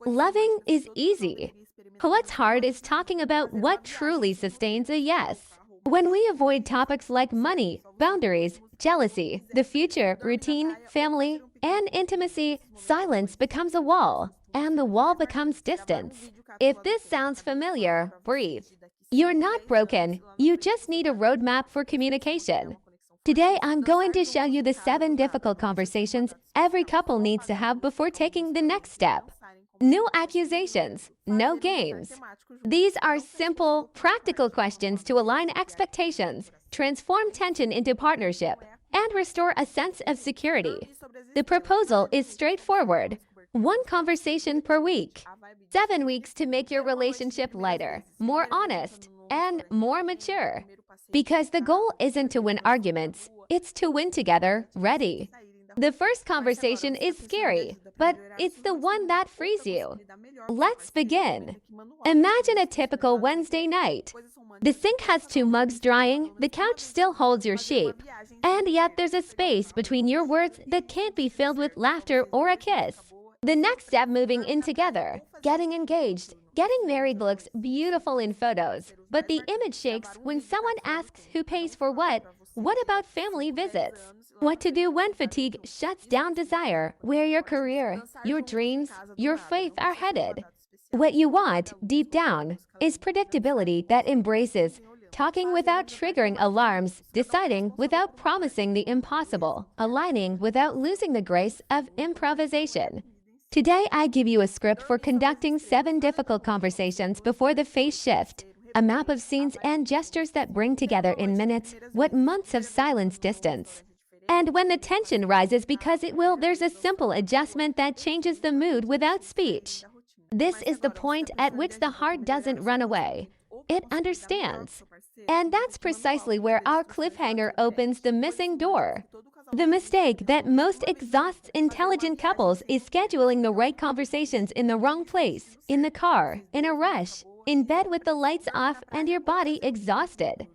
Loving is easy. What's hard is talking about what truly sustains a yes. When we avoid topics like money, boundaries, jealousy, the future, routine, family, and intimacy, silence becomes a wall, and the wall becomes distance. If this sounds familiar, breathe. You're not broken, you just need a roadmap for communication. Today, I'm going to show you the 7 difficult conversations every couple needs to have before taking the next step. No accusations, no games. These are simple, practical questions to align expectations, transform tension into partnership, and restore a sense of security. The proposal is straightforward. 1 conversation per week. 7 weeks to make your relationship lighter, more honest, and more mature. Because the goal isn't to win arguments, it's to win together, ready. The first conversation is scary, but it's the one that frees you. Let's begin. Imagine a typical Wednesday night. The sink has 2 mugs drying, the couch still holds your shape, and yet there's a space between your words that can't be filled with laughter or a kiss. The next step, moving in together, getting engaged. Getting married looks beautiful in photos, but the image shakes when someone asks who pays for what. What about family visits? What to do when fatigue shuts down desire, where your career, your dreams, your faith are headed? What you want, deep down, is predictability that embraces talking without triggering alarms, deciding without promising the impossible, aligning without losing the grace of improvisation. Today, I give you a script for conducting 7 difficult conversations before the phase shift, a map of scenes and gestures that bring together in minutes what months of silence distance. And when the tension rises, because it will, there's a simple adjustment that changes the mood without speech. This is the point at which the heart doesn't run away. It understands. And that's precisely where our cliffhanger opens the missing door. The mistake that most exhausts intelligent couples is scheduling the right conversations in the wrong place, in the car, in a rush, in bed with the lights off and your body exhausted.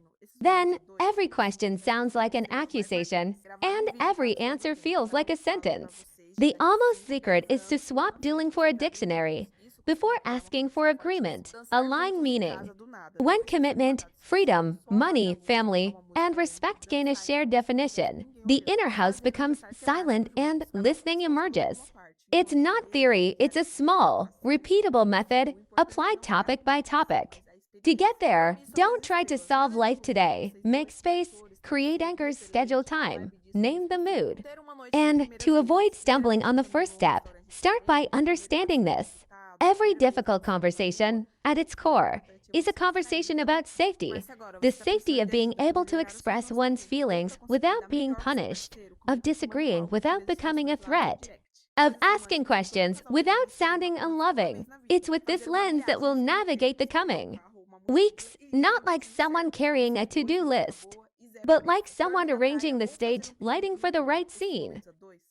Then, every question sounds like an accusation, and every answer feels like a sentence. The almost secret is to swap dueling for a dictionary before asking for agreement, align meaning. When commitment, freedom, money, family, and respect gain a shared definition, the inner house becomes silent and listening emerges. It's not theory, it's a small, repeatable method applied topic by topic. To get there, don't try to solve life today. Make space, create anchors, schedule time, name the mood. And to avoid stumbling on the first step, start by understanding this. Every difficult conversation, at its core, is a conversation about safety. The safety of being able to express one's feelings without being punished, of disagreeing without becoming a threat, of asking questions without sounding unloving. It's with this lens that we'll navigate the coming weeks, not like someone carrying a to-do list, but like someone arranging the stage, lighting for the right scene.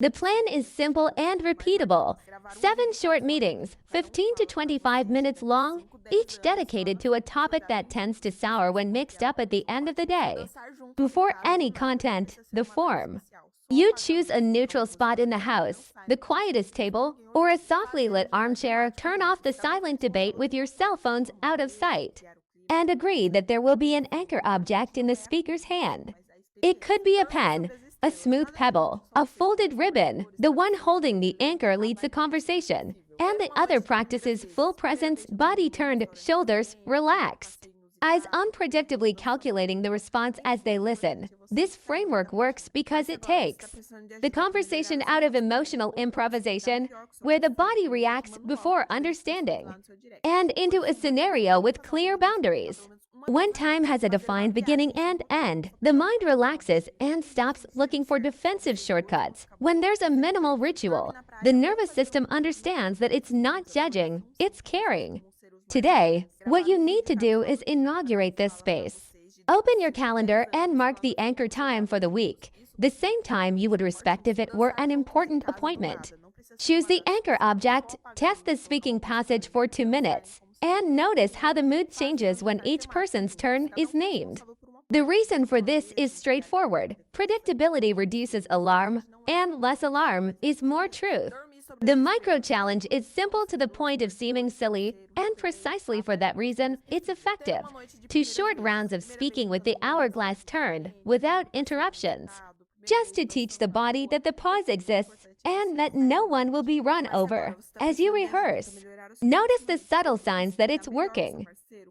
The plan is simple and repeatable. 7 short meetings, 15 to 25 minutes long, each dedicated to a topic that tends to sour when mixed up at the end of the day. Before any content, the form. You choose a neutral spot in the house, the quietest table, or a softly lit armchair. Turn off the silent debate with your cell phones out of sight, and agree that there will be an anchor object in the speaker's hand. It could be a pen, a smooth pebble, a folded ribbon. The one holding the anchor leads the conversation, and the other practices full presence, body turned, shoulders relaxed, eyes unpredictably calculating the response as they listen. This framework works because it takes the conversation out of emotional improvisation, where the body reacts before understanding, and into a scenario with clear boundaries. When time has a defined beginning and end, the mind relaxes and stops looking for defensive shortcuts. When there's a minimal ritual, the nervous system understands that it's not judging, it's caring. Today, what you need to do is inaugurate this space. Open your calendar and mark the anchor time for the week, the same time you would respect if it were an important appointment. Choose the anchor object, test the speaking passage for 2 minutes, and notice how the mood changes when each person's turn is named. The reason for this is straightforward. Predictability reduces alarm, and less alarm is more truth. The micro challenge is simple to the point of seeming silly, and precisely for that reason, it's effective. 2 short rounds of speaking with the hourglass turned, without interruptions. Just to teach the body that the pause exists and that no one will be run over as you rehearse. Notice the subtle signs that it's working.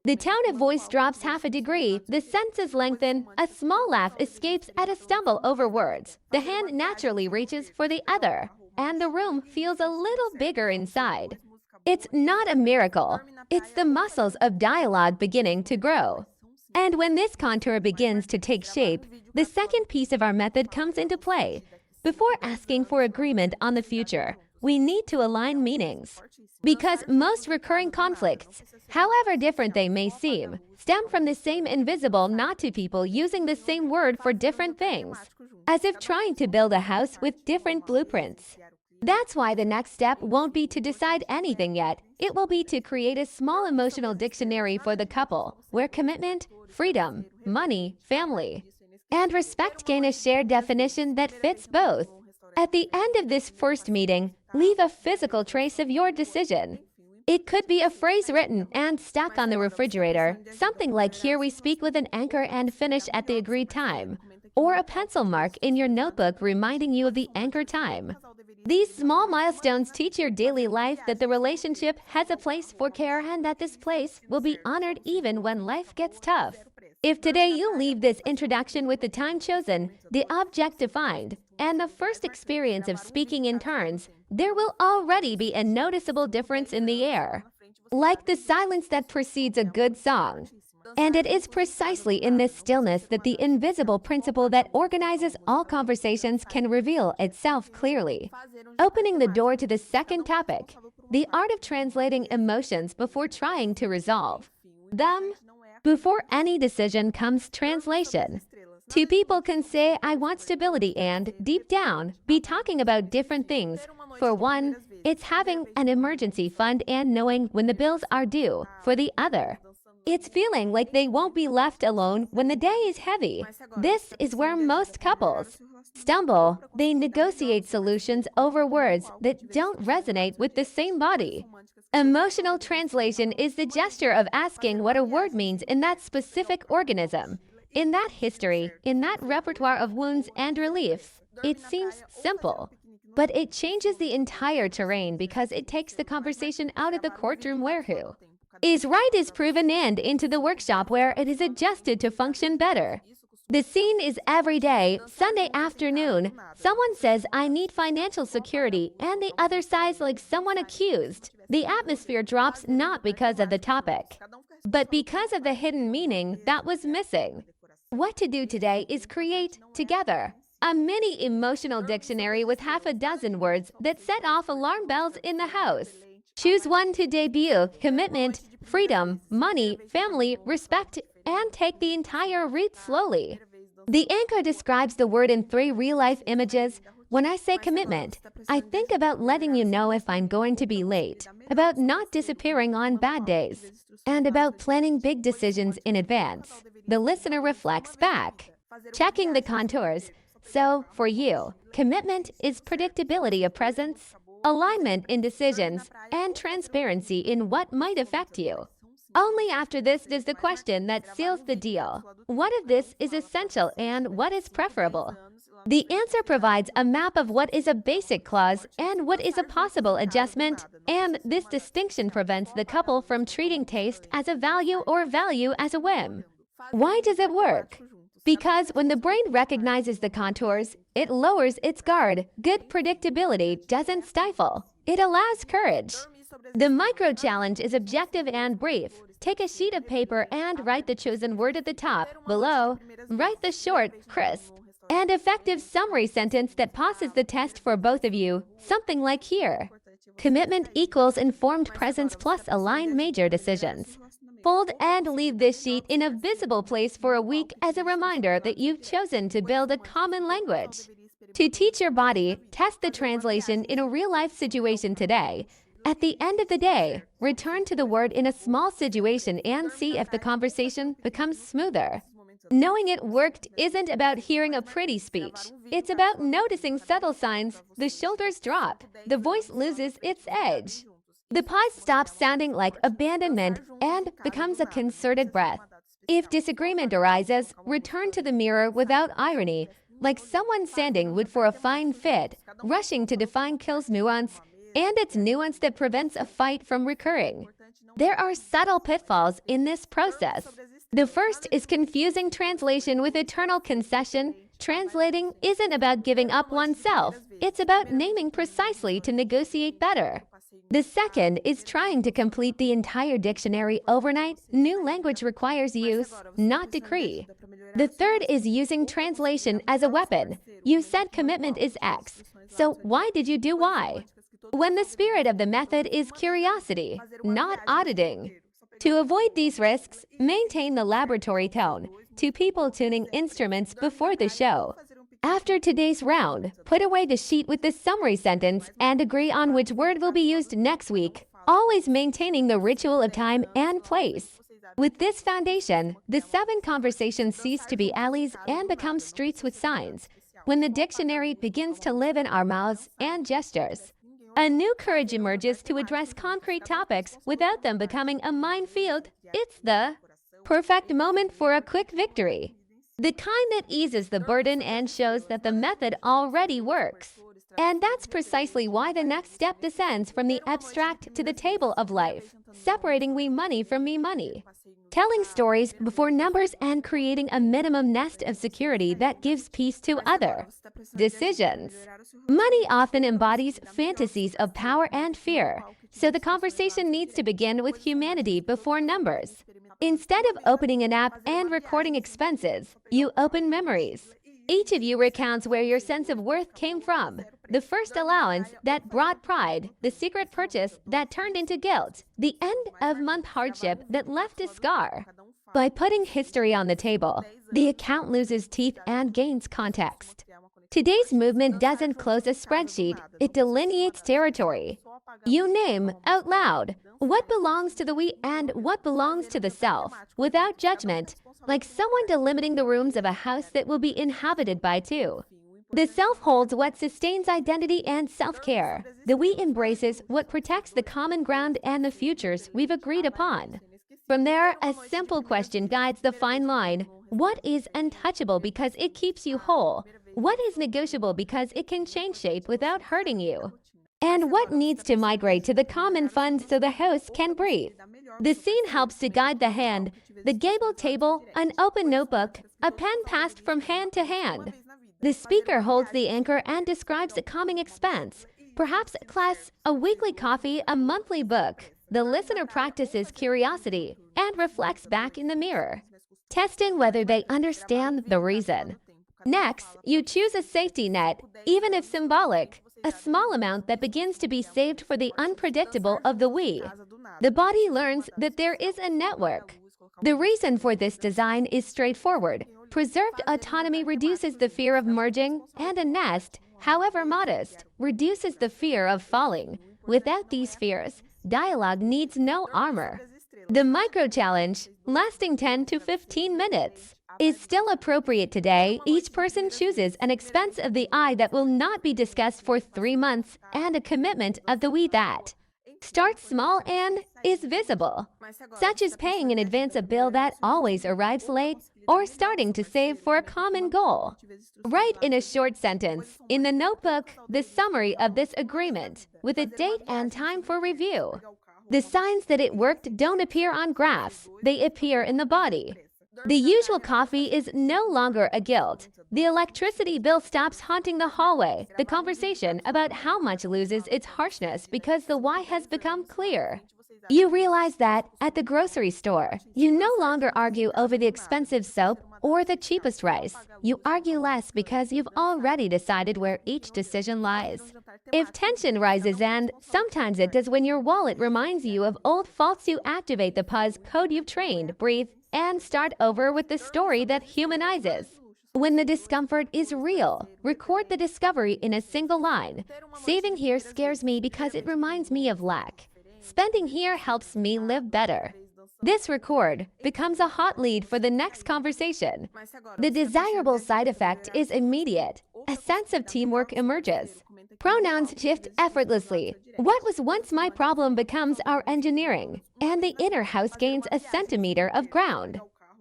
The tone of voice drops half a degree, the sentences lengthen, a small laugh escapes at a stumble over words, the hand naturally reaches for the other, and the room feels a little bigger inside. It's not a miracle, it's the muscles of dialogue beginning to grow. And when this contour begins to take shape, the second piece of our method comes into play. Before asking for agreement on the future, we need to align meanings. Because most recurring conflicts, however different they may seem, stem from the same invisible not to people using the same word for different things, as if trying to build a house with different blueprints. That's why the next step won't be to decide anything yet. It will be to create a small emotional dictionary for the couple, where commitment, freedom, money, family, and respect gain a shared definition that fits both. At the end of this first meeting, leave a physical trace of your decision. It could be a phrase written and stuck on the refrigerator, something like "Here we speak with an anchor and finish at the agreed time," or a pencil mark in your notebook reminding you of the anchor time. These small milestones teach your daily life that the relationship has a place for care and that this place will be honored even when life gets tough. If today you leave this introduction with the time chosen, the object defined, and the first experience of speaking in turns, there will already be a noticeable difference in the air, like the silence that precedes a good song. And it is precisely in this stillness that the invisible principle that organizes all conversations can reveal itself clearly. Opening the door to the second topic, the art of translating emotions before trying to resolve them. Before any decision comes translation. 2 people can say, "I want stability," and, deep down, be talking about different things. For one, it's having an emergency fund and knowing when the bills are due. For the other, it's feeling like they won't be left alone when the day is heavy. This is where most couples stumble. They negotiate solutions over words that don't resonate with the same body. Emotional translation is the gesture of asking what a word means in that specific organism, in that history, in that repertoire of wounds and relief. It seems simple, but it changes the entire terrain because it takes the conversation out of the courtroom where who is right is proven and into the workshop where it is adjusted to function better. The scene is every day, Sunday afternoon. Someone says, "I need financial security," and the other sighs like someone accused. The atmosphere drops not because of the topic, but because of the hidden meaning that was missing. What to do today is create, together, a mini emotional dictionary with half a dozen words that set off alarm bells in the house. Choose one to debut: commitment, freedom, money, family, respect, and take the entire read slowly. The anchor describes the word in 3 real-life images. When I say commitment, I think about letting you know if I'm going to be late, about not disappearing on bad days, and about planning big decisions in advance. The listener reflects back, checking the contours. So, for you, commitment is predictability of presence, alignment in decisions, and transparency in what might affect you. Only after this does the question that seals the deal: what of this is essential and what is preferable? The answer provides a map of what is a basic clause and what is a possible adjustment, and this distinction prevents the couple from treating taste as a value or value as a whim. Why does it work? Because when the brain recognizes the contours, it lowers its guard. Good predictability doesn't stifle. It allows courage. The micro challenge is objective and brief. Take a sheet of paper and write the chosen word at the top. Below, write the short, crisp, and effective summary sentence that passes the test for both of you. Something like here: commitment equals informed presence plus aligned major decisions. Fold and leave this sheet in a visible place for a week as a reminder that you've chosen to build a common language. To teach your body, test the translation in a real-life situation today. At the end of the day, return to the word in a small situation and see if the conversation becomes smoother. Knowing it worked isn't about hearing a pretty speech. It's about noticing subtle signs. The shoulders drop. The voice loses its edge. The pause stops sounding like abandonment and becomes a concerted breath. If disagreement arises, return to the mirror without irony, like someone sanding wood for a fine fit. Rushing to define kills nuance, and it's nuance that prevents a fight from recurring. There are subtle pitfalls in this process. The first is confusing translation with eternal concession. Translating isn't about giving up oneself. It's about naming precisely to negotiate better. The second is trying to complete the entire dictionary overnight. New language requires use, not decree. The third is using translation as a weapon. You said commitment is X, so why did you do Y? When the spirit of the method is curiosity, not auditing. To avoid these risks, maintain the laboratory tone to people tuning instruments before the show. After today's round, put away the sheet with the summary sentence and agree on which word will be used next week, always maintaining the ritual of time and place. With this foundation, the 7 conversations cease to be alleys and become streets with signs, when the dictionary begins to live in our mouths and gestures. A new courage emerges to address concrete topics without them becoming a minefield. It's the perfect moment for a quick victory. The kind that eases the burden and shows that the method already works. And that's precisely why the next step descends from the abstract to the table of life, separating we money from me money. Telling stories before numbers and creating a minimum nest of security that gives peace to other decisions. Money often embodies fantasies of power and fear, so the conversation needs to begin with humanity before numbers. Instead of opening an app and recording expenses, you open memories. Each of you recounts where your sense of worth came from. The first allowance that brought pride, the secret purchase that turned into guilt, the end-of-month hardship that left a scar. By putting history on the table, the account loses teeth and gains context. Today's movement doesn't close a spreadsheet, it delineates territory. You name, out loud, what belongs to the we and what belongs to the self, without judgment, like someone delimiting the rooms of a house that will be inhabited by two. The self holds what sustains identity and self-care. The we embraces what protects the common ground and the futures we've agreed upon. From there, a simple question guides the fine line. What is untouchable because it keeps you whole? What is negotiable because it can change shape without hurting you? And what needs to migrate to the common fund so the house can breathe? The scene helps to guide the hand. The gable table, an open notebook, a pen passed from hand to hand. The speaker holds the anchor and describes a coming expense, perhaps a class, a weekly coffee, a monthly book. The listener practices curiosity and reflects back in the mirror, testing whether they understand the reason. Next, you choose a safety net, even if symbolic, a small amount that begins to be saved for the unpredictable of the we. The body learns that there is a network. The reason for this design is straightforward. Preserved autonomy reduces the fear of merging, and a nest, however modest, reduces the fear of falling. Without these fears, dialogue needs no armor. The micro-challenge, lasting 10 to 15 minutes, is still appropriate today. Each person chooses an expense of the I that will not be discussed for 3 months and a commitment of the we that starts small and is visible, such as paying in advance a bill that always arrives late or starting to save for a common goal. Write in a short sentence in the notebook the summary of this agreement with a date and time for review. The signs that it worked don't appear on graphs, they appear in the body. The usual coffee is no longer a guilt. The electricity bill stops haunting the hallway. The conversation about how much loses its harshness because the why has become clear. You realize that at the grocery store, you no longer argue over the expensive soap or the cheapest rice. You argue less because you've already decided where each decision lies. If tension rises, and sometimes it does when your wallet reminds you of old faults, you activate the pause code you've trained, breathe, and start over with the story that humanizes. When the discomfort is real, record the discovery in a single line. Saving here scares me because it reminds me of lack. Spending here helps me live better. This record becomes a hot lead for the next conversation. The desirable side effect is immediate. A sense of teamwork emerges. Pronouns shift effortlessly. What was once my problem becomes our engineering, and the inner house gains a centimeter of ground.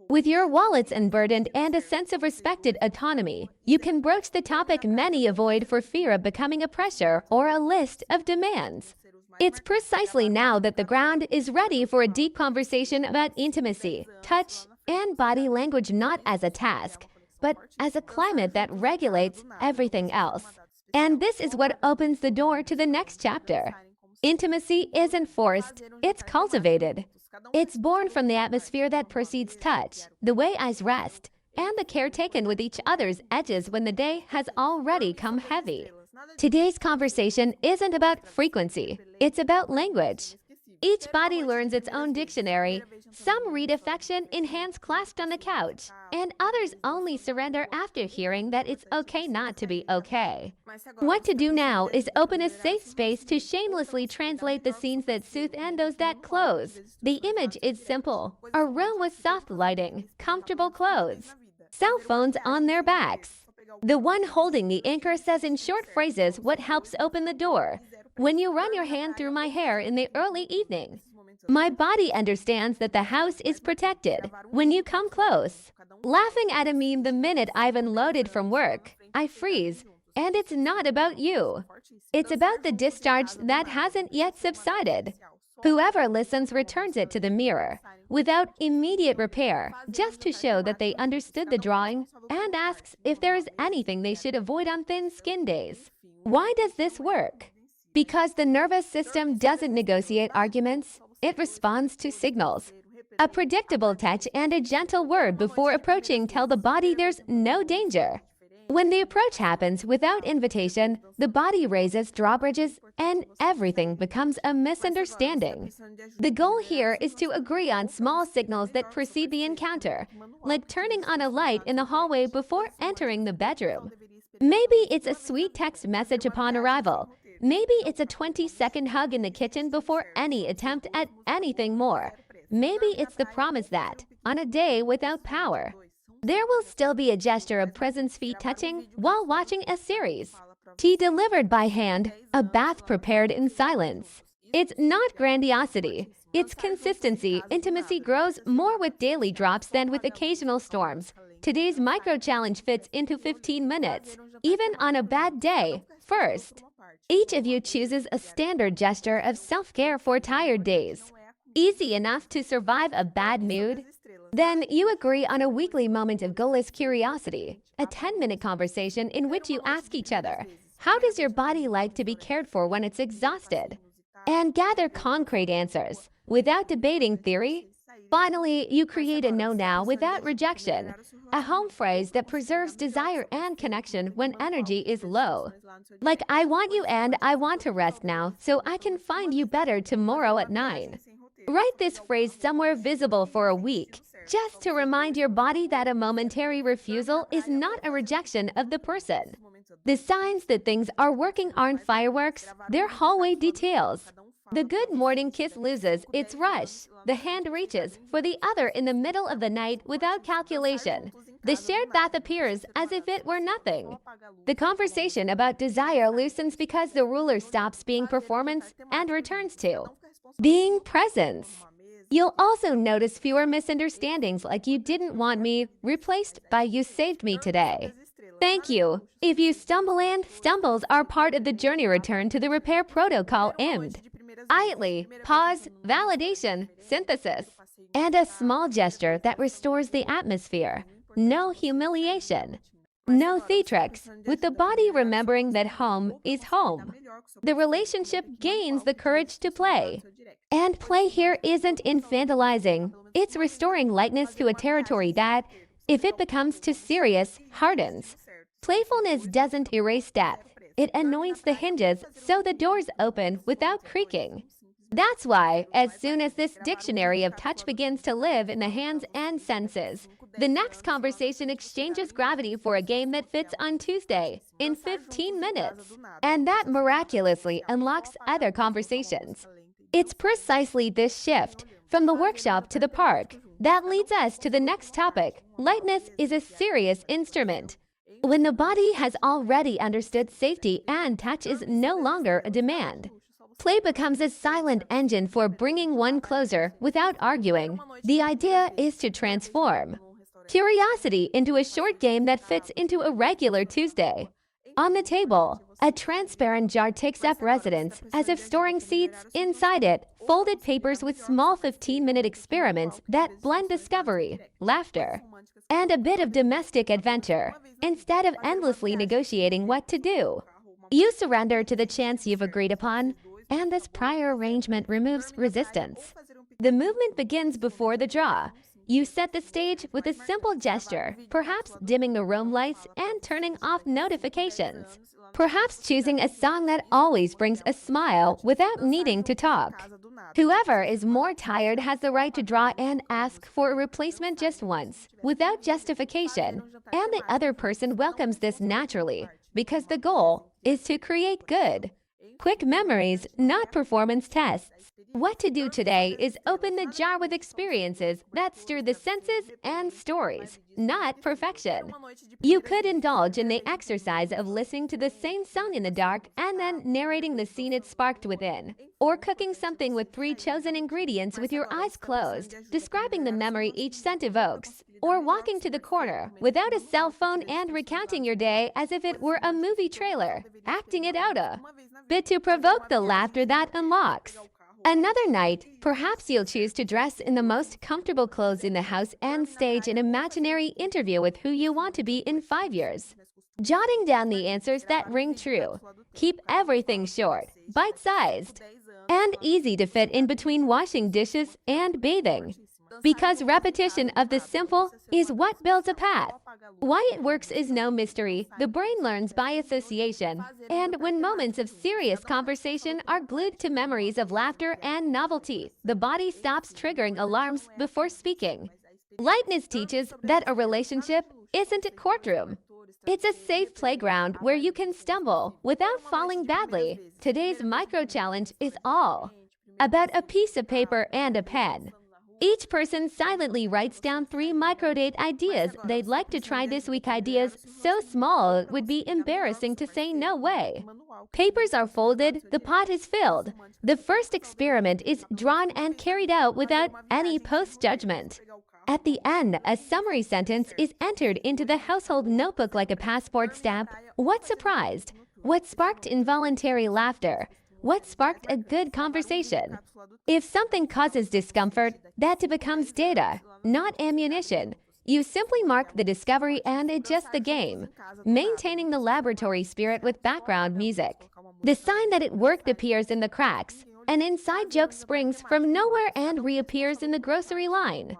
With your wallets unburdened and a sense of respected autonomy, you can broach the topic many avoid for fear of becoming a pressure or a list of demands. It's precisely now that the ground is ready for a deep conversation about intimacy, touch, and body language, not as a task, but as a climate that regulates everything else. And this is what opens the door to the next chapter. Intimacy isn't forced, it's cultivated. It's born from the atmosphere that precedes touch, the way eyes rest, and the care taken with each other's edges when the day has already come heavy. Today's conversation isn't about frequency, it's about language. Each body learns its own dictionary. Some read affection in hands clasped on the couch, and others only surrender after hearing that it's okay not to be okay. What to do now is open a safe space to shamelessly translate the scenes that soothe and those that close. The image is simple: a room with soft lighting, comfortable clothes, cell phones on their backs. The one holding the anchor says in short phrases what helps open the door. When you run your hand through my hair in the early evening, my body understands that the house is protected. When you come close, laughing at a meme the minute I've unloaded from work, I freeze, and it's not about you. It's about the discharge that hasn't yet subsided. Whoever listens returns it to the mirror, without immediate repair, just to show that they understood the drawing, and asks if there is anything they should avoid on thin skin days. Why does this work? Because the nervous system doesn't negotiate arguments, it responds to signals. A predictable touch and a gentle word before approaching tell the body there's no danger. When the approach happens without invitation, the body raises drawbridges and everything becomes a misunderstanding. The goal here is to agree on small signals that precede the encounter, like turning on a light in the hallway before entering the bedroom. Maybe it's a sweet text message upon arrival. Maybe it's a 20-second hug in the kitchen before any attempt at anything more. Maybe it's the promise that, on a day without power, there will still be a gesture of presence, feet touching while watching a series. Tea delivered by hand, a bath prepared in silence. It's not grandiosity, it's consistency. Intimacy grows more with daily drops than with occasional storms. Today's micro-challenge fits into 15 minutes, even on a bad day. First, each of you chooses a standard gesture of self-care for tired days, easy enough to survive a bad mood. Then you agree on a weekly moment of goalless curiosity, a 10-minute conversation in which you ask each other, how does your body like to be cared for when it's exhausted? And gather concrete answers, without debating theory. Finally, you create a know now without rejection, a home phrase that preserves desire and connection when energy is low. Like, I want you and I want to rest now so I can find you better tomorrow at 9. Write this phrase somewhere visible for a week, just to remind your body that a momentary refusal is not a rejection of the person. The signs that things are working aren't fireworks, they're hallway details. The good morning kiss loses its rush. The hand reaches for the other in the middle of the night without calculation. The shared bath appears as if it were nothing. The conversation about desire loosens because the ruler stops being performance and returns to being presence. You'll also notice fewer misunderstandings like "you didn't want me" replaced by "you saved me today." Thank you. If you stumble, and stumbles are part of the journey, return to the repair protocol IMD. Quietly, pause, validation, synthesis, and a small gesture that restores the atmosphere. No humiliation. No theatrics, with the body remembering that home is home. The relationship gains the courage to play. And play here isn't infantilizing. It's restoring lightness to a territory that, if it becomes too serious, hardens. Playfulness doesn't erase depth. It anoints the hinges so the doors open without creaking. That's why, as soon as this dictionary of touch begins to live in the hands and senses, the next conversation exchanges gravity for a game that fits on Tuesday in 15 minutes. And that miraculously unlocks other conversations. It's precisely this shift From the workshop to the park, that leads us to the next topic. Lightness is a serious instrument. When the body has already understood safety and touch is no longer a demand, play becomes a silent engine for bringing one closer without arguing. The idea is to transform curiosity into a short game that fits into a regular Tuesday. On the table, a transparent jar takes up residence as if storing seeds inside it, folded papers with small 15-minute experiments that blend discovery, laughter, and a bit of domestic adventure, instead of endlessly negotiating what to do. You surrender to the chance you've agreed upon, and this prior arrangement removes resistance. The movement begins before the draw. You set the stage with a simple gesture, perhaps dimming the room lights and turning off notifications. Perhaps choosing a song that always brings a smile without needing to talk. Whoever is more tired has the right to draw and ask for a replacement just once, without justification, and the other person welcomes this naturally, because the goal is to create good. Quick memories, not performance tests. What to do today is open the jar with experiences that stir the senses and stories, not perfection. You could indulge in the exercise of listening to the same song in the dark and then narrating the scene it sparked within, or cooking something with 3 chosen ingredients with your eyes closed, describing the memory each scent evokes, or walking to the corner without a cell phone and recounting your day as if it were a movie trailer, acting it out a bit to provoke the laughter that unlocks. Another night, perhaps you'll choose to dress in the most comfortable clothes in the house and stage an imaginary interview with who you want to be in 5 years. Jotting down the answers that ring true. Keep everything short, bite-sized, and easy to fit in between washing dishes and bathing. Because repetition of the simple is what builds a path. Why it works is no mystery. The brain learns by association. And when moments of serious conversation are glued to memories of laughter and novelty, the body stops triggering alarms before speaking. Lightness teaches that a relationship isn't a courtroom. It's a safe playground where you can stumble without falling badly. Today's micro-challenge is all about a piece of paper and a pen. Each person silently writes down 3 microdate ideas they'd like to try this week. Ideas so small it would be embarrassing to say no way. Papers are folded, the pot is filled. The first experiment is drawn and carried out without any post-judgment. At the end, a summary sentence is entered into the household notebook like a passport stamp. What surprised? What sparked involuntary laughter? What sparked a good conversation? If something causes discomfort, that becomes data, not ammunition. You simply mark the discovery and adjust the game, maintaining the laboratory spirit with background music. The sign that it worked appears in the cracks. An inside joke springs from nowhere and reappears in the grocery line.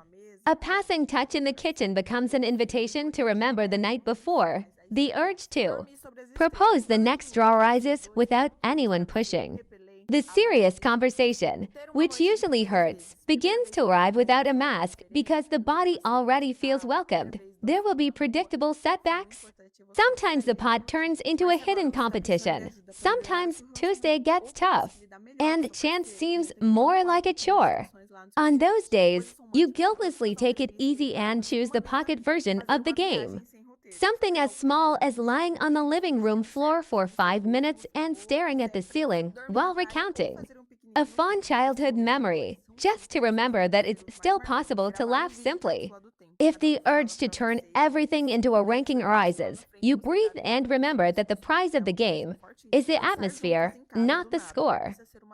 A passing touch in the kitchen becomes an invitation to remember the night before. The urge to propose the next draw arises without anyone pushing. The serious conversation, which usually hurts, begins to arrive without a mask because the body already feels welcomed. There will be predictable setbacks. Sometimes the pot turns into a hidden competition. Sometimes Tuesday gets tough, and chance seems more like a chore. On those days, you guiltlessly take it easy and choose the pocket version of the game. Something as small as lying on the living room floor for 5 minutes and staring at the ceiling while recounting a fond childhood memory, just to remember that it's still possible to laugh simply. If the urge to turn everything into a ranking arises, you breathe and remember that the prize of the game is the atmosphere, not the score.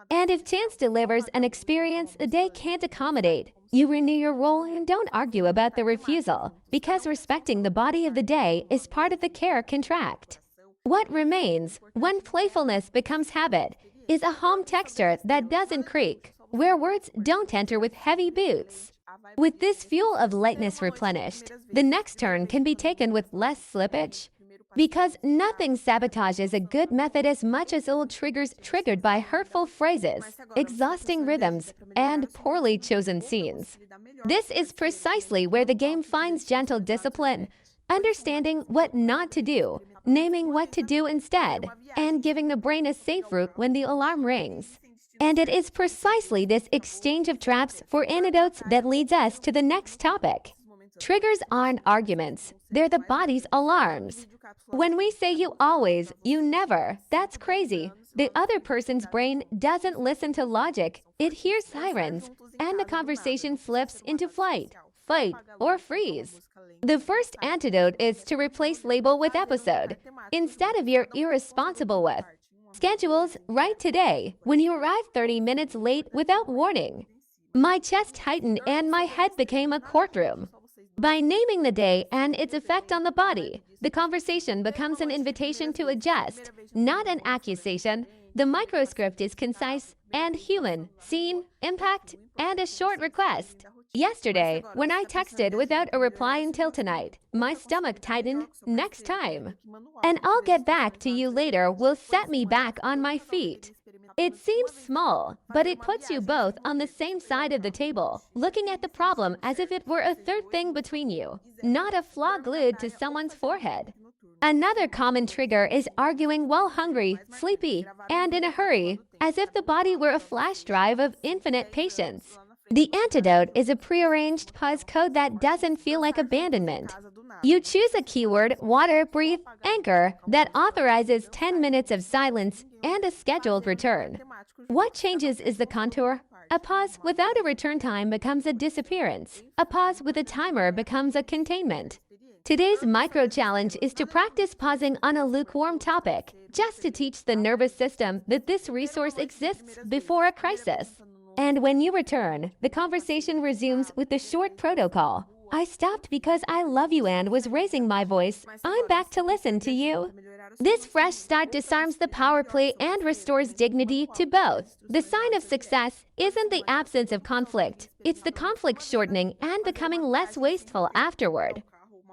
And if chance delivers an experience the day can't accommodate, you renew your role and don't argue about the refusal, because respecting the body of the day is part of the care contract. What remains, when playfulness becomes habit, is a home texture that doesn't creak, where words don't enter with heavy boots. With this fuel of lightness replenished, the next turn can be taken with less slippage. Because nothing sabotages a good method as much as old triggers triggered by hurtful phrases, exhausting rhythms, and poorly chosen scenes. This is precisely where the game finds gentle discipline, understanding what not to do, naming what to do instead, and giving the brain a safe route when the alarm rings. And it is precisely this exchange of traps for antidotes that leads us to the next topic. Triggers aren't arguments, they're the body's alarms. When we say you always, you never, that's crazy. The other person's brain doesn't listen to logic, it hears sirens, and the conversation slips into flight, fight, or freeze. The first antidote is to replace label with episode, instead of your irresponsible with. Schedules, write today, when you arrived 30 minutes late without warning. My chest tightened and my head became a courtroom. By naming the day and its effect on the body, the conversation becomes an invitation to adjust, not an accusation. The microscript is concise and human, scene, impact, and a short request. Yesterday, when I texted without a reply until tonight, my stomach tightened. Next time. And I'll get back to you later will set me back on my feet. It seems small, but it puts you both on the same side of the table, looking at the problem as if it were a third thing between you, not a flaw glued to someone's forehead. Another common trigger is arguing while hungry, sleepy, and in a hurry, as if the body were a flash drive of infinite patience. The antidote is a prearranged pause code that doesn't feel like abandonment. You choose a keyword, water, breathe, anchor, that authorizes 10 minutes of silence and a scheduled return. What changes is the contour. A pause without a return time becomes a disappearance. A pause with a timer becomes a containment. Today's micro-challenge is to practice pausing on a lukewarm topic, just to teach the nervous system that this resource exists before a crisis. And when you return, the conversation resumes with the short protocol. I stopped because I love you and was raising my voice. I'm back to listen to you. This fresh start disarms the power play and restores dignity to both. The sign of success isn't the absence of conflict. It's the conflict shortening and becoming less wasteful afterward.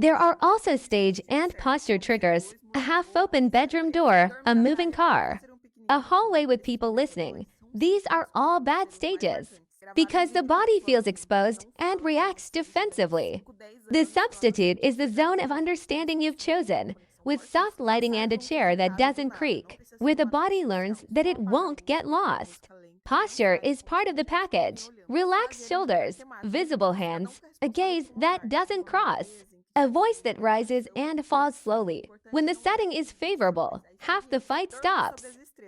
There are also stage and posture triggers, a half-open bedroom door, a moving car, a hallway with people listening. These are all bad stages, because the body feels exposed and reacts defensively. The substitute is the zone of understanding you've chosen, with soft lighting and a chair that doesn't creak, where the body learns that it won't get lost. Posture is part of the package. Relaxed shoulders, visible hands, a gaze that doesn't cross, a voice that rises and falls slowly. When the setting is favorable, half the fight stops.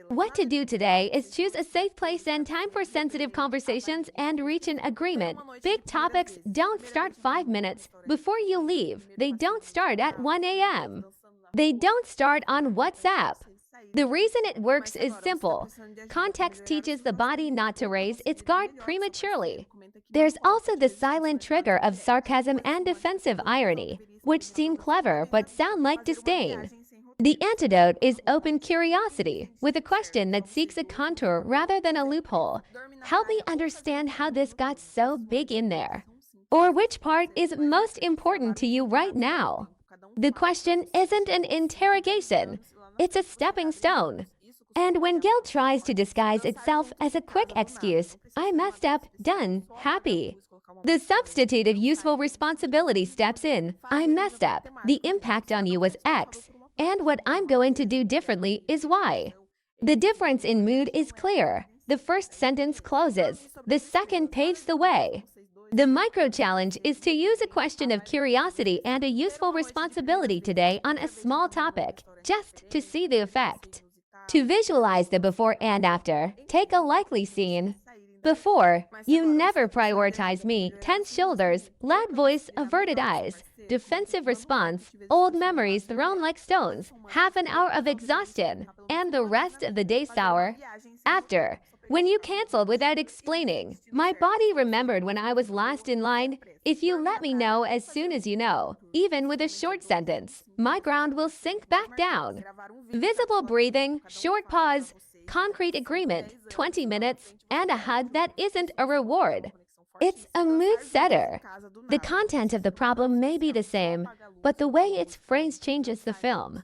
What to do today is choose a safe place and time for sensitive conversations and reach an agreement. Big topics don't start 5 minutes before you leave. They don't start at 1 a.m. They don't start on WhatsApp. The reason it works is simple. Context teaches the body not to raise its guard prematurely. There's also the silent trigger of sarcasm and defensive irony, which seem clever but sound like disdain. The antidote is open curiosity, with a question that seeks a contour rather than a loophole. Help me understand how this got so big in there. Or which part is most important to you right now? The question isn't an interrogation, it's a stepping stone. And when guilt tries to disguise itself as a quick excuse, I messed up, done, happy. The substitute of useful responsibility steps in. I messed up. The impact on you was X. And what I'm going to do differently is Y. The difference in mood is clear. The first sentence closes. The second paves the way. The micro-challenge is to use a question of curiosity and a useful responsibility today on a small topic, just to see the effect. To visualize the before and after, take a likely scene. Before, you never prioritize me, tense shoulders, loud voice, averted eyes, defensive response, old memories thrown like stones, half an hour of exhaustion, and the rest of the day sour. After, when you canceled without explaining, my body remembered when I was last in line. If you let me know as soon as you know, even with a short sentence, my ground will sink back down. Visible breathing, short pause, concrete agreement, 20 minutes, and a hug that isn't a reward. It's a mood setter. The content of the problem may be the same, but the way it's phrased changes the film.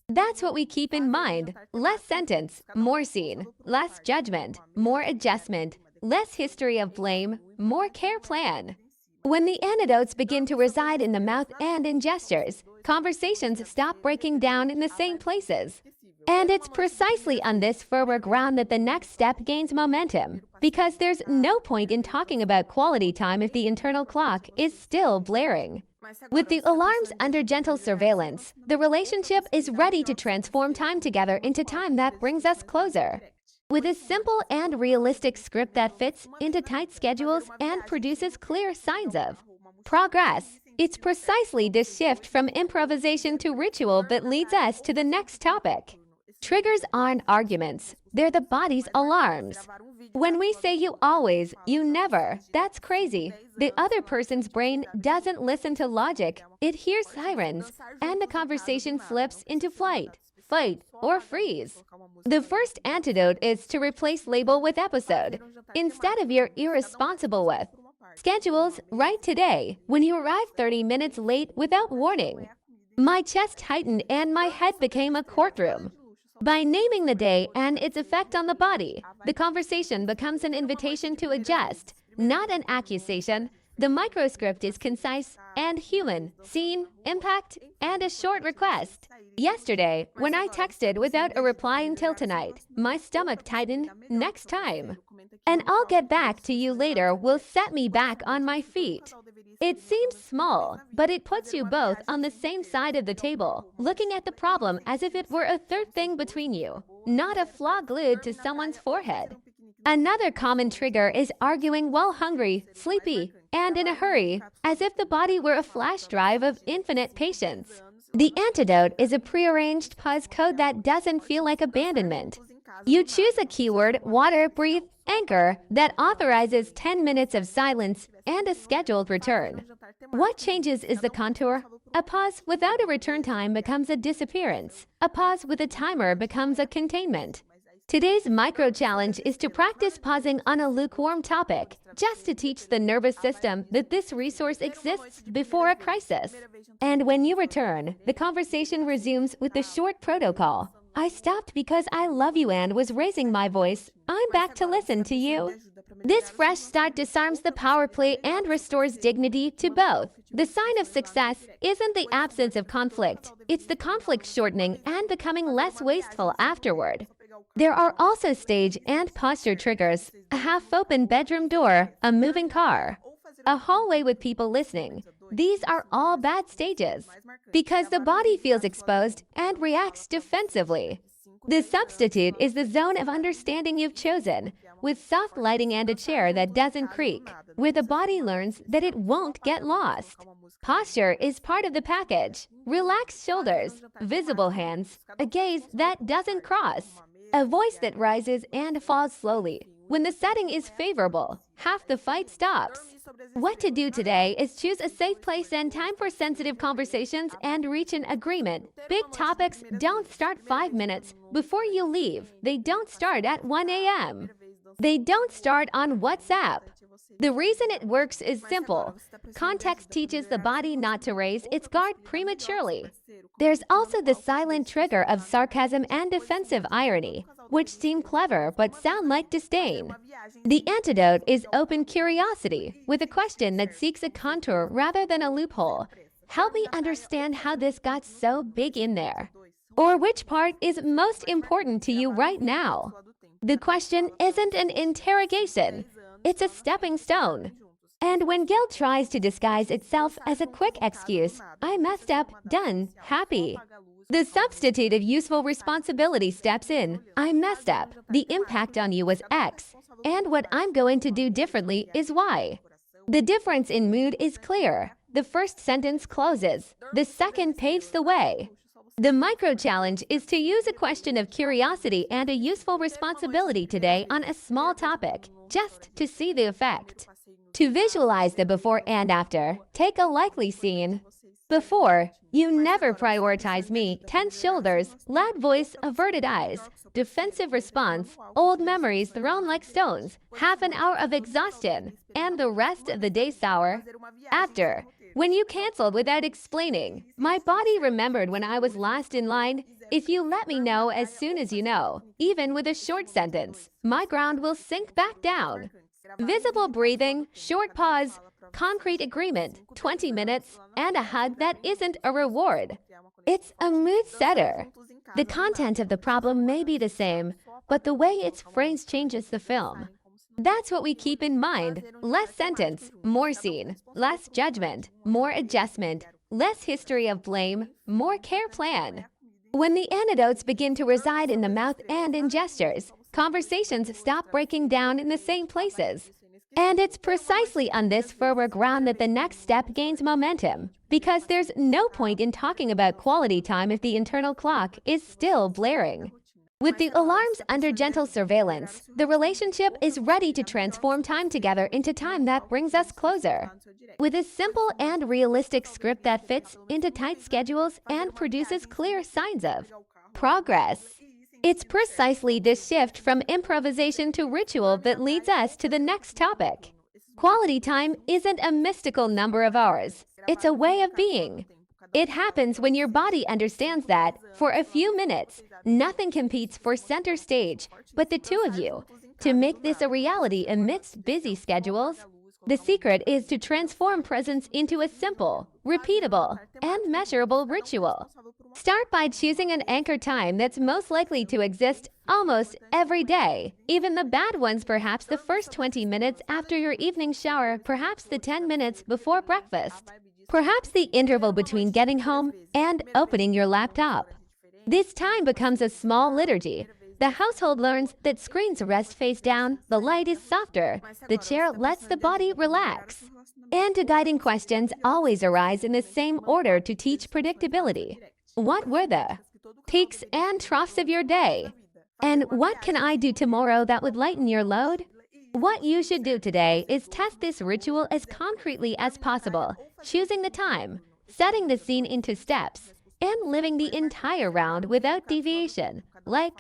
That's what we keep in mind. Less sentence, more scene. Less judgment, more adjustment. Less history of blame, more care plan. When the antidotes begin to reside in the mouth and in gestures, conversations stop breaking down in the same places. And it's precisely on this firmer ground that the next step gains momentum, because there's no point in talking about quality time if the internal clock is still blaring. With the alarms under gentle surveillance, the relationship is ready to transform time together into time that brings us closer. With a simple and realistic script that fits into tight schedules and produces clear signs of progress, it's precisely this shift from improvisation to ritual that leads us to the next topic. Triggers aren't arguments, they're the body's alarms. When we say you always, you never, that's crazy. The other person's brain doesn't listen to logic, it hears sirens, and the conversation slips into flight, fight, or freeze. The first antidote is to replace label with episode. Instead of your irresponsible with, schedules right today when you arrive 30 minutes late without warning. My chest tightened and my head became a courtroom. By naming the day and its effect on the body, the conversation becomes an invitation to adjust, not an accusation. The microscript is concise and human, scene, impact, and a short request. Yesterday, when I texted without a reply until tonight, my stomach tightened. Next time. And I'll get back to you later will set me back on my feet. It seems small, but it puts you both on the same side of the table, looking at the problem as if it were a third thing between you, not a flaw glued to someone's forehead. Another common trigger is arguing while hungry, sleepy, and in a hurry, as if the body were a flash drive of infinite patience. The antidote is a prearranged pause code that doesn't feel like abandonment. You choose a keyword, water, breathe, anchor, that authorizes 10 minutes of silence and a scheduled return. What changes is the contour. A pause without a return time becomes a disappearance. A pause with a timer becomes a containment. Today's micro-challenge is to practice pausing on a lukewarm topic, just to teach the nervous system that this resource exists before a crisis. And when you return, the conversation resumes with the short protocol. I stopped because I love you and was raising my voice. I'm back to listen to you. This fresh start disarms the power play and restores dignity to both. The sign of success isn't the absence of conflict. It's the conflict shortening and becoming less wasteful afterward. There are also stage and posture triggers, a half-open bedroom door, a moving car, a hallway with people listening. These are all bad stages because the body feels exposed and reacts defensively. The substitute is the zone of understanding you've chosen, with soft lighting and a chair that doesn't creak, where the body learns that it won't get lost. Posture is part of the package. Relaxed shoulders, visible hands, a gaze that doesn't cross, a voice that rises and falls slowly. When the setting is favorable, half the fight stops. What to do today is choose a safe place and time for sensitive conversations and reach an agreement. Big topics don't start 5 minutes before you leave. They don't start at 1 a.m. They don't start on WhatsApp. The reason it works is simple. Context teaches the body not to raise its guard prematurely. There's also the silent trigger of sarcasm and defensive irony, which seem clever but sound like disdain. The antidote is open curiosity, with a question that seeks a contour rather than a loophole. Help me understand how this got so big in there. Or which part is most important to you right now? The question isn't an interrogation. It's a stepping stone. And when guilt tries to disguise itself as a quick excuse, I messed up, done, happy. The substitute of useful responsibility steps in. I messed up. The impact on you was X, and what I'm going to do differently is Y. The difference in mood is clear. The first sentence closes. The second paves the way. The micro-challenge is to use a question of curiosity and a useful responsibility today on a small topic, just to see the effect. To visualize the before and after, take a likely scene. Before, you never prioritize me, tense shoulders, loud voice, averted eyes, defensive response, old memories thrown like stones, half an hour of exhaustion, and the rest of the day sour. After, when you canceled without explaining, my body remembered when I was last in line. If you let me know as soon as you know, even with a short sentence, my ground will sink back down. Visible breathing, short pause, concrete agreement, 20 minutes, and a hug that isn't a reward. It's a mood setter. The content of the problem may be the same, but the way it's phrased changes the film. That's what we keep in mind. Less sentence, more scene. Less judgment, more adjustment. Less history of blame, more care plan. When the antidotes begin to reside in the mouth and in gestures, conversations stop breaking down in the same places. And it's precisely on this firmer ground that the next step gains momentum, because there's no point in talking about quality time if the internal clock is still blaring. With the alarms under gentle surveillance, the relationship is ready to transform time together into time that brings us closer. With a simple and realistic script that fits into tight schedules and produces clear signs of progress. It's precisely this shift from improvisation to ritual that leads us to the next topic. Quality time isn't a mystical number of hours. It's a way of being. It happens when your body understands that, for a few minutes, nothing competes for center stage but the two of you. To make this a reality amidst busy schedules, the secret is to transform presence into a simple, repeatable, and measurable ritual. Start by choosing an anchor time that's most likely to exist almost every day. Even the bad ones, perhaps the first 20 minutes after your evening shower, perhaps the 10 minutes before breakfast. Perhaps the interval between getting home and opening your laptop. This time becomes a small liturgy. The household learns that screens rest face down, the light is softer, the chair lets the body relax. And guiding questions always arise in the same order to teach predictability. What were the peaks and troughs of your day? And what can I do tomorrow that would lighten your load? What you should do today is test this ritual as concretely as possible, choosing the time, setting the scene into steps, and living the entire round without deviation, like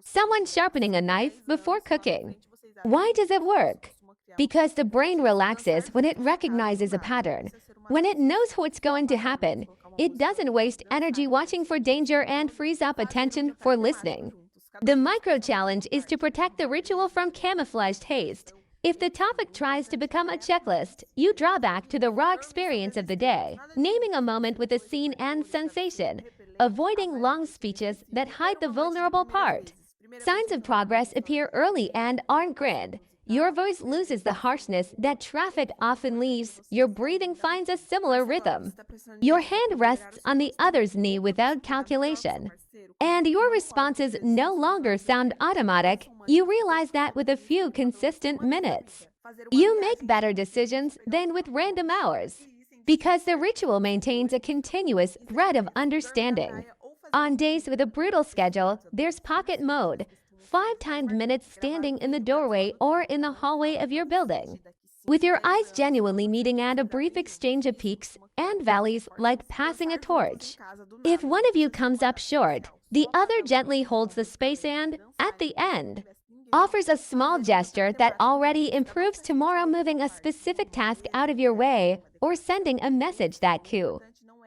someone sharpening a knife before cooking. Why does it work? Because the brain relaxes when it recognizes a pattern. When it knows what's going to happen, it doesn't waste energy watching for danger and frees up attention for listening. The micro-challenge is to protect the ritual from camouflaged haste. If the topic tries to become a checklist, you draw back to the raw experience of the day, naming a moment with a scene and sensation, avoiding long speeches that hide the vulnerable part. Signs of progress appear early and aren't grand. Your voice loses the harshness that traffic often leaves. Your breathing finds a similar rhythm. Your hand rests on the other's knee without calculation. And your responses no longer sound automatic. You realize that with a few consistent minutes, you make better decisions than with random hours, because the ritual maintains a continuous thread of understanding. On days with a brutal schedule, there's pocket mode, 5 timed minutes standing in the doorway or in the hallway of your building, with your eyes genuinely meeting and a brief exchange of peaks and valleys like passing a torch. If one of you comes up short, the other gently holds the space and, at the end, offers a small gesture that already improves tomorrow, moving a specific task out of your way or sending a message that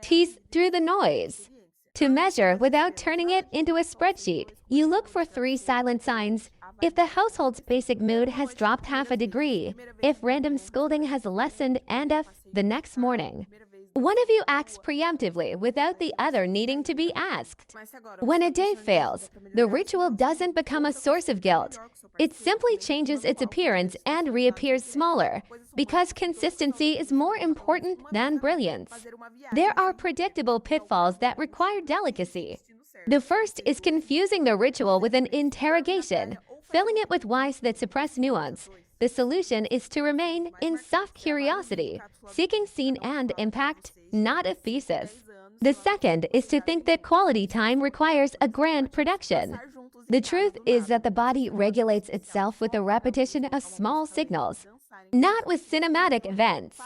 tease through the noise. To measure without turning it into a spreadsheet, you look for 3 silent signs. If the household's basic mood has dropped half a degree, if random scolding has lessened, and if, the next morning, one of you acts preemptively without the other needing to be asked. When a day fails, the ritual doesn't become a source of guilt. It simply changes its appearance and reappears smaller, because consistency is more important than brilliance. There are predictable pitfalls that require delicacy. The first is confusing the ritual with an interrogation, filling it with whys that suppress nuance. The solution is to remain in soft curiosity, seeking scene and impact, not a thesis. The second is to think that quality time requires a grand production. The truth is that the body regulates itself with the repetition of small signals, not with cinematic events.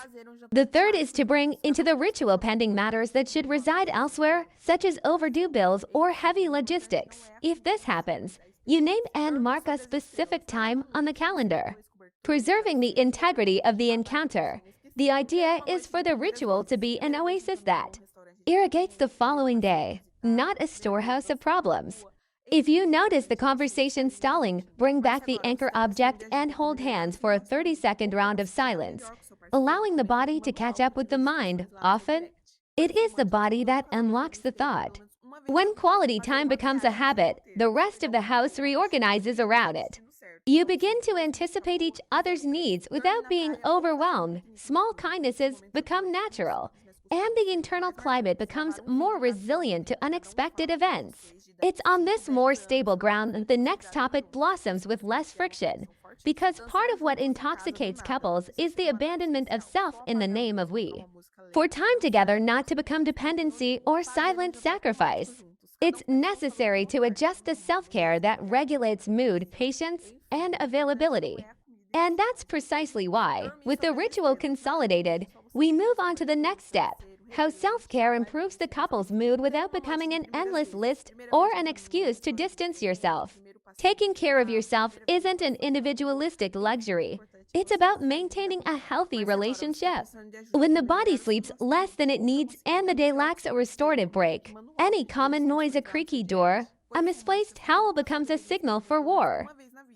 The third is to bring into the ritual pending matters that should reside elsewhere, such as overdue bills or heavy logistics. If this happens, you name and mark a specific time on the calendar, preserving the integrity of the encounter. The idea is for the ritual to be an oasis that irrigates the following day, not a storehouse of problems. If you notice the conversation stalling, bring back the anchor object and hold hands for a 30-second round of silence, allowing the body to catch up with the mind. Often, it is the body that unlocks the thought. When quality time becomes a habit, the rest of the house reorganizes around it. You begin to anticipate each other's needs without being overwhelmed. Small kindnesses become natural, and the internal climate becomes more resilient to unexpected events. It's on this more stable ground that the next topic blossoms with less friction, because part of what intoxicates couples is the abandonment of self in the name of we. For time together not to become dependency or silent sacrifice. It's necessary to adjust the self-care that regulates mood, patience, and availability. And that's precisely why, with the ritual consolidated, we move on to the next step: how self-care improves the couple's mood without becoming an endless list or an excuse to distance yourself. Taking care of yourself isn't an individualistic luxury. It's about maintaining a healthy relationship. When the body sleeps less than it needs and the day lacks a restorative break, any common noise, a creaky door, a misplaced towel becomes a signal for war.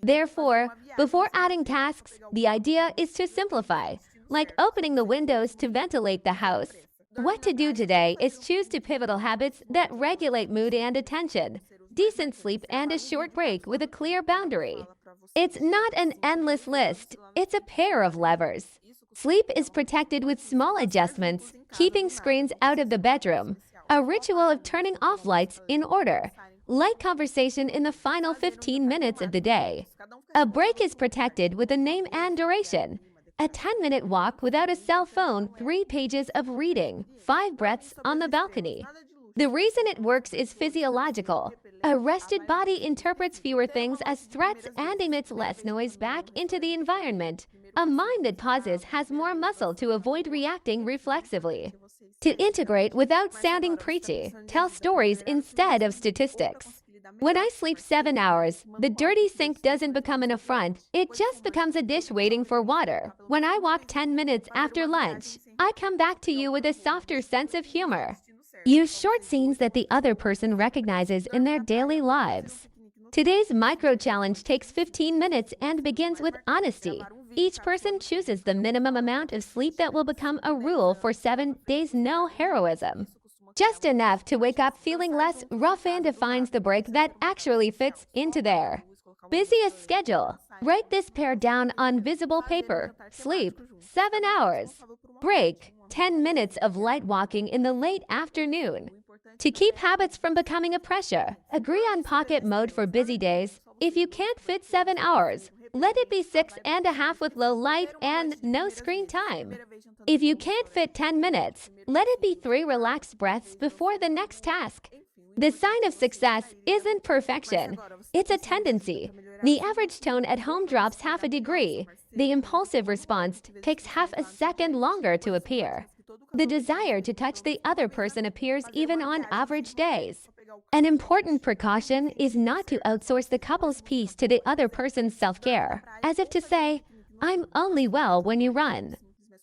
Therefore, before adding tasks, the idea is to simplify, like opening the windows to ventilate the house. What to do today is choose two pivotal habits that regulate mood and attention: decent sleep and a short break with a clear boundary. It's not an endless list, it's a pair of levers. Sleep is protected with small adjustments, keeping screens out of the bedroom, a ritual of turning off lights in order, light conversation in the final 15 minutes of the day. A break is protected with a name and duration. A 10-minute walk without a cell phone, 3 pages of reading, 5 breaths on the balcony. The reason it works is physiological. A rested body interprets fewer things as threats and emits less noise back into the environment. A mind that pauses has more muscle to avoid reacting reflexively. To integrate without sounding preachy, tell stories instead of statistics. When I sleep 7 hours, the dirty sink doesn't become an affront, it just becomes a dish waiting for water. When I walk 10 minutes after lunch, I come back to you with a softer sense of humor. Use short scenes that the other person recognizes in their daily lives. Today's micro-challenge takes 15 minutes and begins with honesty. Each person chooses the minimum amount of sleep that will become a rule for 7 days. No heroism. Just enough to wake up feeling less rough, and defines the break that actually fits into their busiest schedule. Write this pair down on visible paper. Sleep, 7 hours. Break, 10 minutes of light walking in the late afternoon. To keep habits from becoming a pressure, agree on pocket mode for busy days. If you can't fit 7 hours, let it be 6.5 with low light and no screen time. If you can't fit 10 minutes, let it be 3 relaxed breaths before the next task. The sign of success isn't perfection, it's a tendency. The average tone at home drops half a degree. The impulsive response takes half a second longer to appear. The desire to touch the other person appears even on average days. An important precaution is not to outsource the couple's peace to the other person's self-care, as if to say, "I'm only well when you run."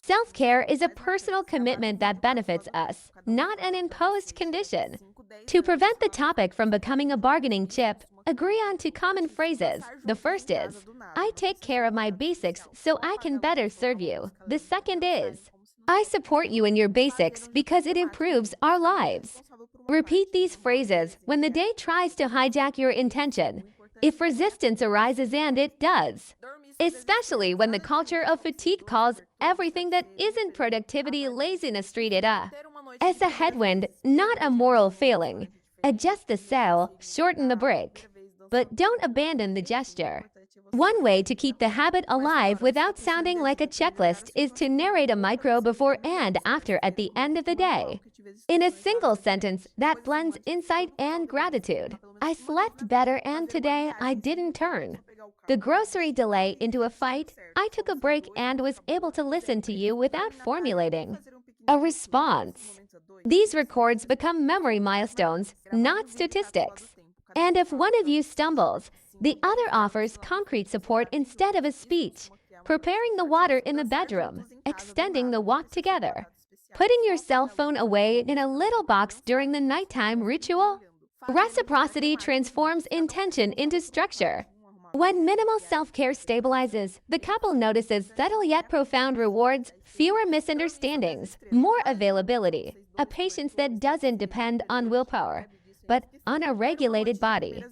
Self-care is a personal commitment that benefits us, not an imposed condition. To prevent the topic from becoming a bargaining chip, agree on 2 common phrases. The first is, "I take care of my basics so I can better serve you." The second is, "I support you in your basics because it improves our lives." Repeat these phrases when the day tries to hijack your intention, if resistance arises, and it does. Especially when the culture of fatigue calls everything that isn't productivity laziness. Treat it as a headwind, not a moral failing. Adjust the sail, shorten the break, but don't abandon the gesture. One way to keep the habit alive without sounding like a checklist is to narrate a micro before and after at the end of the day. In a single sentence that blends insight and gratitude. I slept better, and today I didn't turn the grocery delay into a fight. I took a break and was able to listen to you without formulating a response. These records become memory milestones, not statistics. And if one of you stumbles, the other offers concrete support instead of a speech. Preparing the water in the bedroom, extending the walk together. Putting your cell phone away in a little box during the nighttime ritual. Reciprocity transforms intention into structure. When minimal self-care stabilizes, the couple notices subtle yet profound rewards, fewer misunderstandings, more availability, a patience that doesn't depend on willpower, but on a regulated body.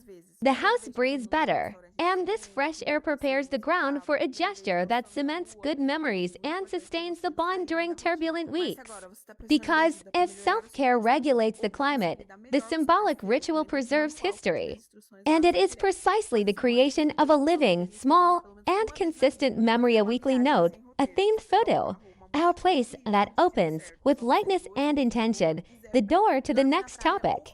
The house breathes better, and this fresh air prepares the ground for a gesture that cements good memories and sustains the bond during turbulent weeks. Because if self-care regulates the climate, the symbolic ritual preserves history. And it is precisely the creation of a living, small, and consistent memory, a weekly note, a themed photo, our place that opens, with lightness and intention, the door to the next topic.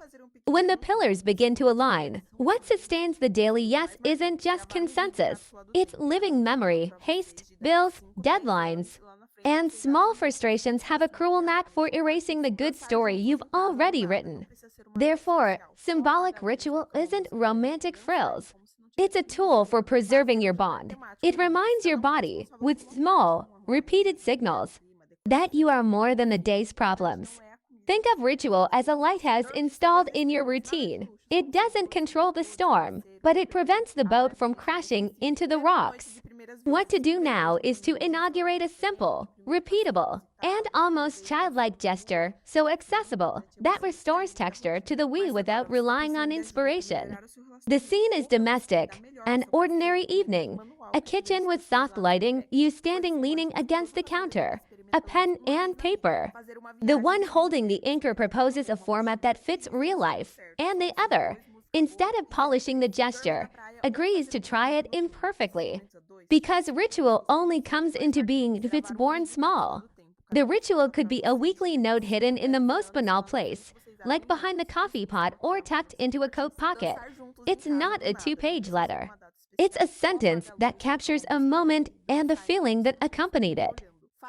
When the pillars begin to align, what sustains the daily yes isn't just consensus. It's living memory, haste, bills, deadlines. And small frustrations have a cruel knack for erasing the good story you've already written. Therefore, symbolic ritual isn't romantic frills. It's a tool for preserving your bond. It reminds your body, with small, repeated signals, that you are more than the day's problems. Think of ritual as a lighthouse installed in your routine. It doesn't control the storm, but it prevents the boat from crashing into the rocks. What to do now is to inaugurate a simple, repeatable, and almost childlike gesture, so accessible, that restores texture to the we without relying on inspiration. The scene is domestic, an ordinary evening, a kitchen with soft lighting, you standing leaning against the counter, a pen and paper. The one holding the anchor proposes a format that fits real life, and the other, instead of polishing the gesture, agrees to try it imperfectly. Because ritual only comes into being if it's born small. The ritual could be a weekly note hidden in the most banal place, like behind the coffee pot or tucked into a coat pocket. It's not a two-page letter. It's a sentence that captures a moment and the feeling that accompanied it.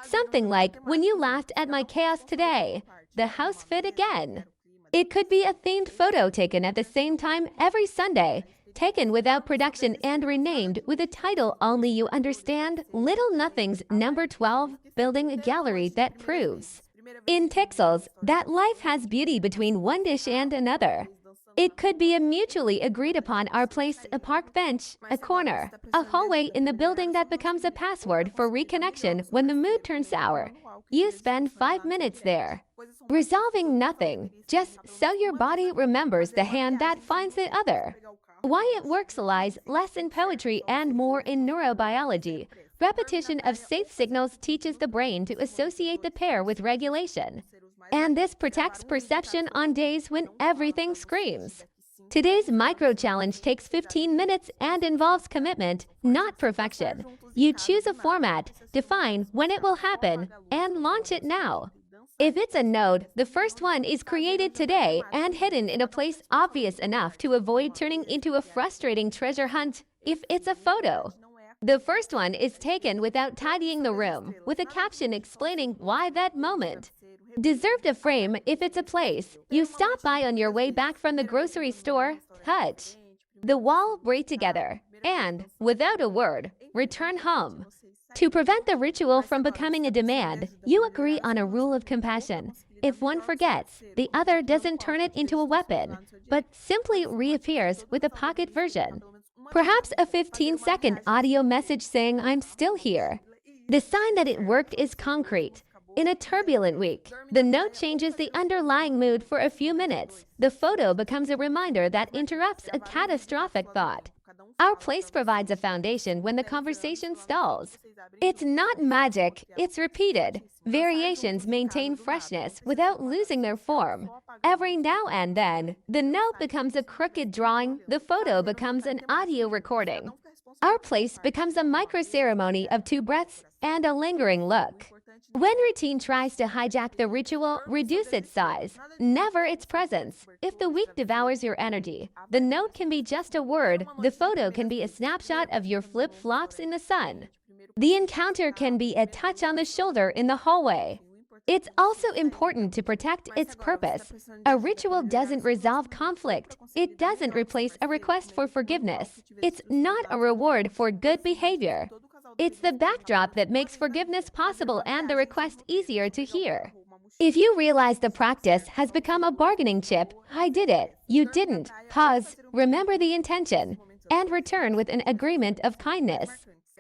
Something like, when you laughed at my chaos today, the house fit again. It could be a themed photo taken at the same time every Sunday, taken without production and renamed with a title only you understand. Little Nothings number 12, building a gallery that proves, in pixels, that life has beauty between one dish and another. It could be a mutually agreed upon our place, a park bench, a corner, a hallway in the building that becomes a password for reconnection when the mood turns sour. You spend 5 minutes there, resolving nothing, just so your body remembers the hand that finds the other. Why it works lies less in poetry and more in neurobiology. Repetition of safe signals teaches the brain to associate the pair with regulation. And this protects perception on days when everything screams. Today's micro-challenge takes 15 minutes and involves commitment, not perfection. You choose a format, define when it will happen, and launch it now. If it's a note, the first one is created today and hidden in a place obvious enough to avoid turning into a frustrating treasure hunt. If it's a photo, the first one is taken without tidying the room, with a caption explaining why that moment deserved a frame. If it's a place you stop by on your way back from the grocery store, touch the wall, braid together, and, without a word, return home. To prevent the ritual from becoming a demand, you agree on a rule of compassion. If one forgets, the other doesn't turn it into a weapon, but simply reappears with a pocket version. Perhaps a 15-second audio message saying, "I'm still here." The sign that it worked is concrete. In a turbulent week, the note changes the underlying mood for a few minutes. The photo becomes a reminder that interrupts a catastrophic thought. Our place provides a foundation when the conversation stalls. It's not magic, it's repeated. Variations maintain freshness without losing their form. Every now and then, the note becomes a crooked drawing, the photo becomes an audio recording. Our place becomes a micro-ceremony of 2 breaths and a lingering look. When routine tries to hijack the ritual, reduce its size, never its presence. If the week devours your energy, the note can be just a word, the photo can be a snapshot of your flip-flops in the sun. The encounter can be a touch on the shoulder in the hallway. It's also important to protect its purpose. A ritual doesn't resolve conflict. It doesn't replace a request for forgiveness. It's not a reward for good behavior. It's the backdrop that makes forgiveness possible and the request easier to hear. If you realize the practice has become a bargaining chip, I did it, you didn't, pause, remember the intention, and return with an agreement of kindness.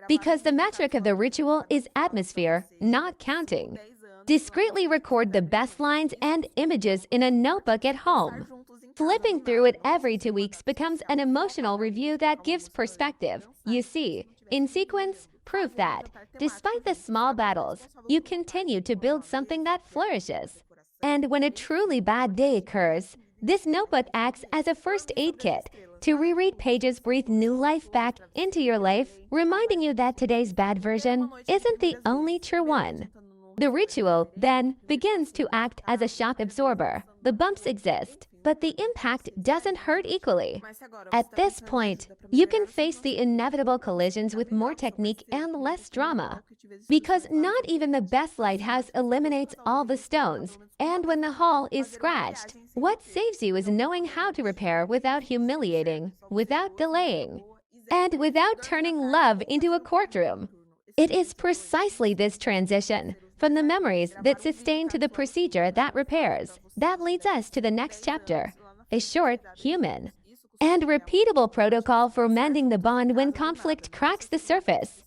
Because the metric of the ritual is atmosphere, not counting. Discreetly record the best lines and images in a notebook at home. Flipping through it every 2 weeks becomes an emotional review that gives perspective. You see, in sequence, proof that, despite the small battles, you continue to build something that flourishes. And when a truly bad day occurs, this notebook acts as a first aid kit. To reread pages, breathe new life back into your life, reminding you that today's bad version isn't the only true one. The ritual, then, begins to act as a shock absorber. The bumps exist, but the impact doesn't hurt equally. At this point, you can face the inevitable collisions with more technique and less drama. Because not even the best lighthouse eliminates all the stones, and when the hull is scratched, what saves you is knowing how to repair without humiliating, without delaying, and without turning love into a courtroom. It is precisely this transition, from the memories that sustain to the procedure that repairs, that leads us to the next chapter, a short, human, and repeatable protocol for mending the bond when conflict cracks the surface.